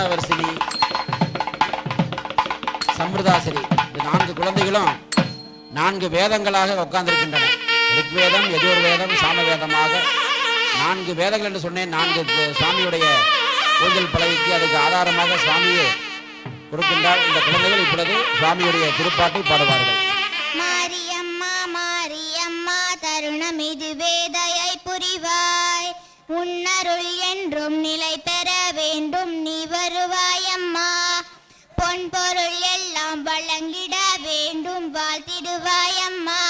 அமிர்தவர்சினி, சம்பிரதாசிரி, இந்த 4 குழந்தைகளும் 4 வேதங்களாக உட்கார்ந்திருக்கின்றன. ரிக்வேதம், யஜுர்வேதம், சாமவேதமாக 4 வேதங்கள் என்று சொன்னேன். 4 சுவாமியுடைய ஊஞ்சல் பலகைக்கு அதுக்கு ஆதாரமாக சுவாமியை கொடுக்கின்றார். இந்த குழந்தைகள் இப்பொழுது சுவாமியுடைய திருப்பாட்டை பாடுவார்கள். மாரியம்மா மாரியம்மா தருணம் இது வேதையை புரிவாய், உன்னருள் என்றும் நிலை பெற வேண்டும் நீ வருவாயம்மா, பொன் பொருள் எல்லாம் வழங்கிட வேண்டும் வாழ்த்திடுவாயம்மா,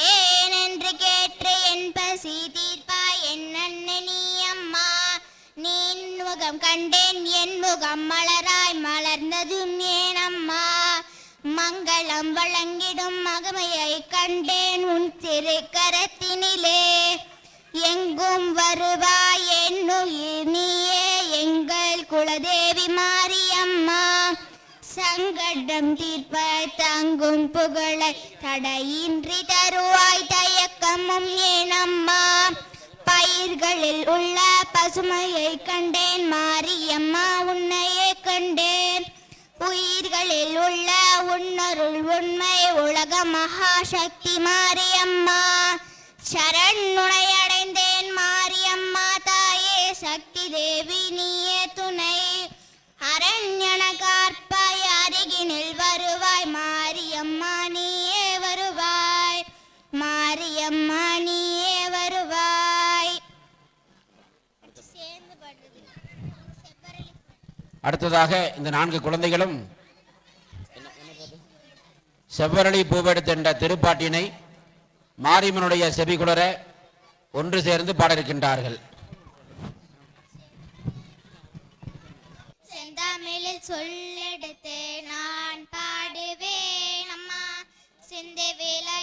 ஏனென்று கேட்டு என் பசி தீர்ப்பாய் என் அண்ணனி அம்மா, நீன் முகம் கண்டேன் என் முகம் மலராய் மலர்ந்ததும் ஏனம்மா, மங்களம் வழங்கிடும் மகிமையை கண்டேன் உன் திருக்கரத்தினிலே, எங்கும் வருவாய் என்னுயிர் நீயே எங்கள் குலதேவி மாரியம்மா, சங்கடம் தீர்ப்பாய் தங்கும் புகழை தடையின்றி தருவாய் தயக்கமும் ஏனம்மா, பயிர்களில் உள்ள பசுமையை கண்டேன் மாரியம்மா உன்னையே கண்டேன், உயிர்களில் உள்ள உன்னருள் உண்மை உலக மகாசக்தி மாரியம்மா, சரணுனை அடைந்தேன் மாரியம்மா தாயே சக்தி தேவி நீயே துணை, அரண்யன காப்பாய் அருகினில் வருவாய் மாரியம்மா நீயே வருவாய், மாரியம்மா நீயே வருவாய். அடுத்ததாக இந்த 4 குழந்தைகளும் செவ்வரளி பூவெடுத்த என்ற திருப்பாட்டினை மாரியம்மனுடைய செவிகுளர ஒன்று சேர்ந்து பாட இருக்கின்றார்கள். செந்தமிழில் சொல்லெடுத்து நான் பாடுவேன் அம்மா, சிந்தை வேலை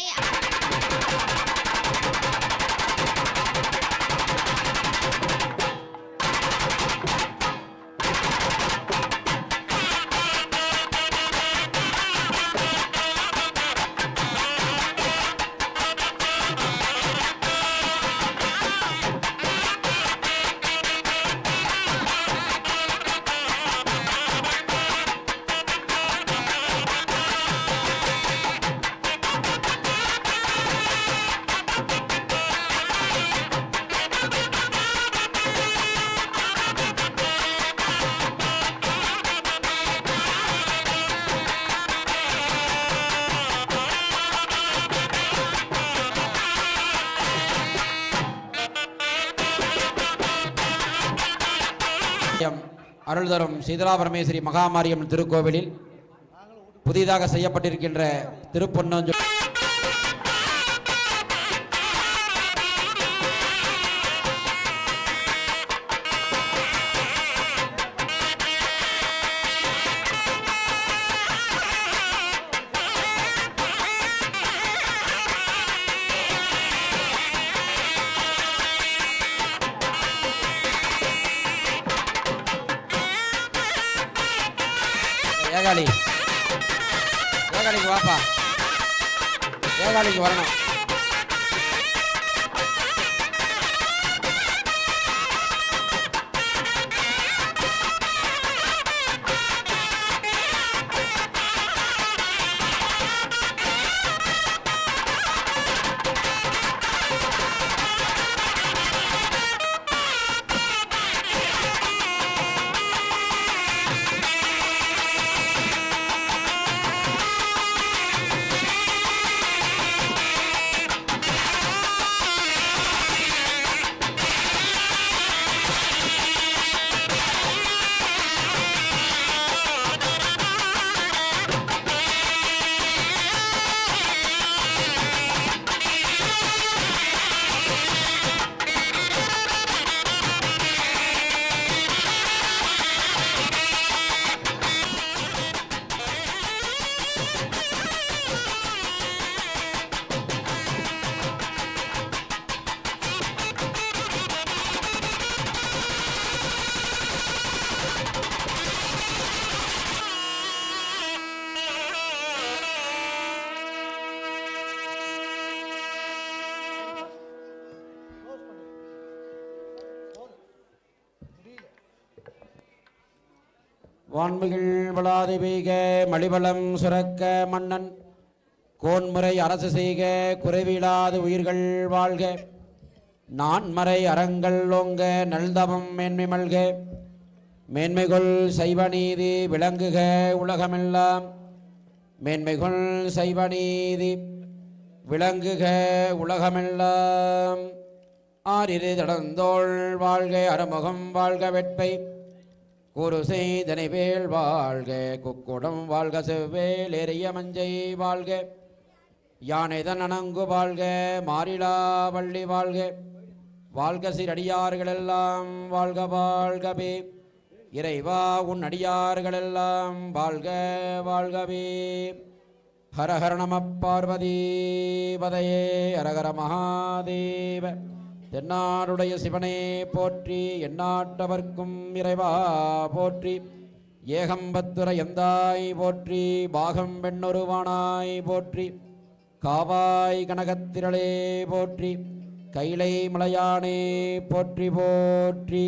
அருள் தரும் சீதலாபரமேஸ்வரி மகாமாரியம் திருக்கோவிலில் புதிதாக செய்யப்பட்டிருக்கின்ற திருப்பொன்னஞ்சு ஏகாலி, ஏகாலிக்கு வாப்பா, ஏகாலிக்கு வரணும். வான்மிகள் வளாது பெய்க மலிவளம் சுரக்க மன்னன் கோன்முறை அரசு செய்க குறைவிலாது உயிர்கள் வாழ்க நான்மறை அறங்கள் ஓங்க நல்தவம் மேன்மை மல்க மேன்மைகொள் சைவநீதி விளங்குக உலகமெல்லாம் மேன்மைகொள் சைவநீதி விளங்குக உலகமெல்லாம் ஆரிரு தடந்தோள் வாழ்க அறுமுகம் வாழ்க வெட்பை கூறு செய்தனைவேல் வாழ்க குக்குடம் வாழ்க செவ்வேல் எரிய மஞ்சை வாழ்க யானைதன் அணங்கு வாழ்க மாறிலா வள்ளி வாழ்க வாழ்க சீரடியார்களெல்லாம் வாழ்க வாழ்கவே இறைவா உன் அடியார்களெல்லாம் வாழ்க வாழ்கவே. ஹர ஹர நம பார்வதி பதையே ஹரஹர மகாதேவ. தென்னாடுடைய சிவனே போற்றி எந்நாட்டவர்க்கும் இறைவா போற்றி ஏகம்பத்துர எந்தாய் போற்றி பாகம் பெண்ணொருவானாய் போற்றி காவாய் கனகத்திரளே போற்றி கைலை மலையானே போற்றி போற்றி.